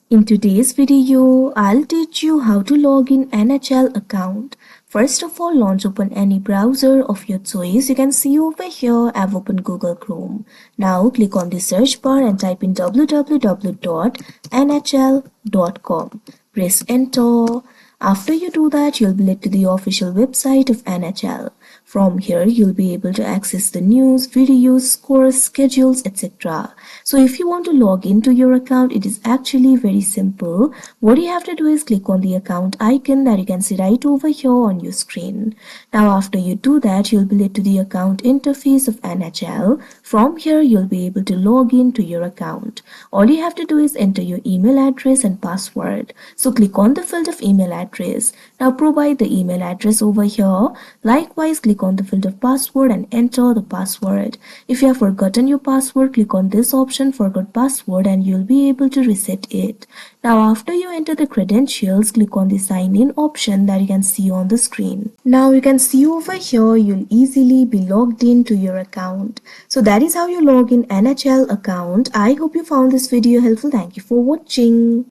In today's video, I'll teach you how to log in NHL account. First of all, launch open any browser of your choice. You can see over here, I've opened Google Chrome. Now click on the search bar and type in www.nhl.com. Press enter. After you do that, you'll be led to the official website of NHL. From here, you'll be able to access the news, videos, scores, schedules, etc. So if you want to log into your account, it is actually very simple. What you have to do is click on the account icon that you can see right over here on your screen. Now after you do that, you'll be led to the account interface of NHL. From here, you'll be able to log into your account. All you have to do is enter your email address and password. So click on the field of email address. Now provide the email address over here. Likewise, click on the field of password and enter the password. If you have forgotten your password, click on this option, forgot password, and you'll be able to reset it. Now after you enter the credentials, click on the sign in option that you can see on the screen. Now you can see over here, you'll easily be logged into your account. So that is how you log in NHL account. I hope you found this video helpful. Thank you for watching.